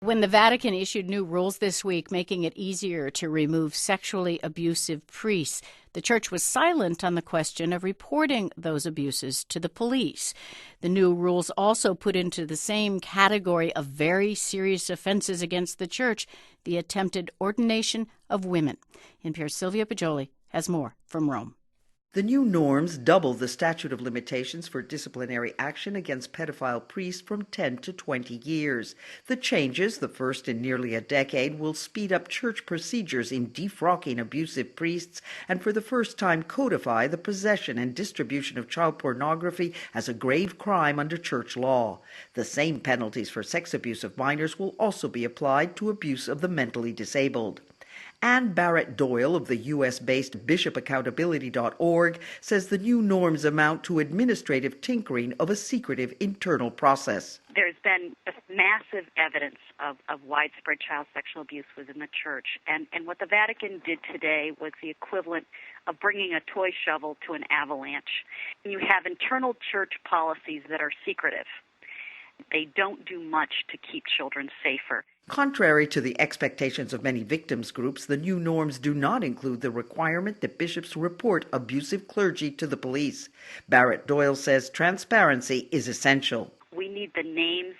When the Vatican issued new rules this week making it easier to remove sexually abusive priests, the church was silent on the question of reporting those abuses to the police. The new rules also put into the same category of very serious offenses against the church the attempted ordination of women. NPR's Sylvia Poggioli has more from Rome. The new norms double the statute of limitations for disciplinary action against pedophile priests from 10 to 20 years. The changes, the first in nearly a decade, will speed up church procedures in defrocking abusive priests and for the first time codify the possession and distribution of child pornography as a grave crime under church law. The same penalties for sex abuse of minors will also be applied to abuse of the mentally disabled. Ann Barrett Doyle of the U.S.-based bishopaccountability.org says the new norms amount to administrative tinkering of a secretive internal process. There's been massive evidence of widespread child sexual abuse within the church. And what the Vatican did today was the equivalent of bringing a toy shovel to an avalanche. You have internal church policies that are secretive. They don't do much to keep children safer. Contrary to the expectations of many victims groups, the new norms do not include the requirement that bishops report abusive clergy to the police. Barrett Doyle says transparency is essential. We need the names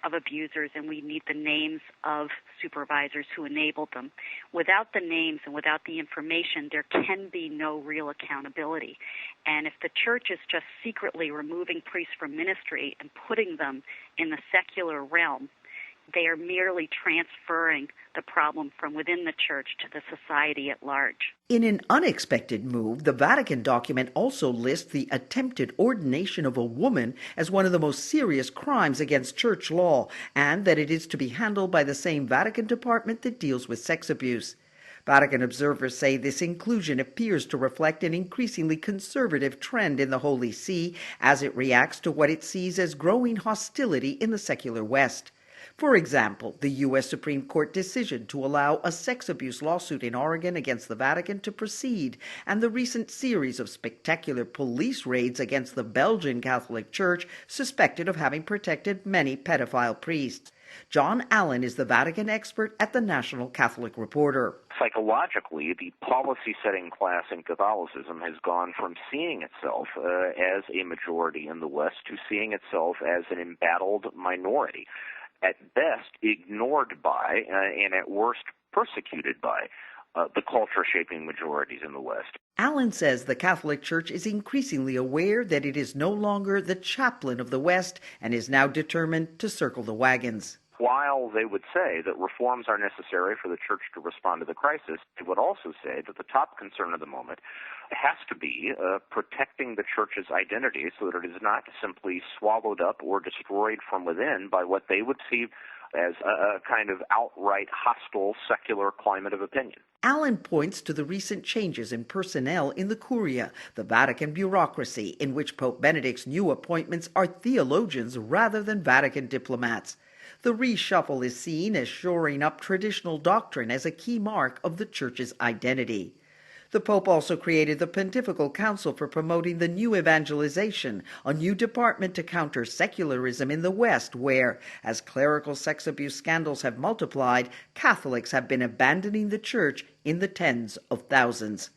of abusers and we need the names of supervisors who enabled them. Without the names and without the information, there can be no real accountability. And if the church is just secretly removing priests from ministry and putting them in the secular realm, they are merely transferring the problem from within the church to the society at large. In an unexpected move, the Vatican document also lists the attempted ordination of a woman as one of the most serious crimes against church law, and that it is to be handled by the same Vatican department that deals with sex abuse. Vatican observers say this inclusion appears to reflect an increasingly conservative trend in the Holy See as it reacts to what it sees as growing hostility in the secular West. For example, the U.S. Supreme Court decision to allow a sex abuse lawsuit in Oregon against the Vatican to proceed, and the recent series of spectacular police raids against the Belgian Catholic Church suspected of having protected many pedophile priests. John Allen is the Vatican expert at the National Catholic Reporter. Psychologically, the policy-setting class in Catholicism has gone from seeing itself as a majority in the West to seeing itself as an embattled minority. At best ignored by, and at worst persecuted by, the culture-shaping majorities in the West. Allen says the Catholic Church is increasingly aware that it is no longer the chaplain of the West and is now determined to circle the wagons. While they would say that reforms are necessary for the church to respond to the crisis, they would also say that the top concern of the moment has to be protecting the church's identity so that it is not simply swallowed up or destroyed from within by what they would see as a kind of outright hostile secular climate of opinion. Allen points to the recent changes in personnel in the Curia, the Vatican bureaucracy, in which Pope Benedict's new appointments are theologians rather than Vatican diplomats. The reshuffle is seen as shoring up traditional doctrine as a key mark of the Church's identity. The Pope also created the Pontifical Council for Promoting the New Evangelization, a new department to counter secularism in the West where, as clerical sex abuse scandals have multiplied, Catholics have been abandoning the Church in the tens of thousands.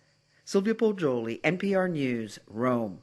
Sylvia Poggioli, NPR News, Rome.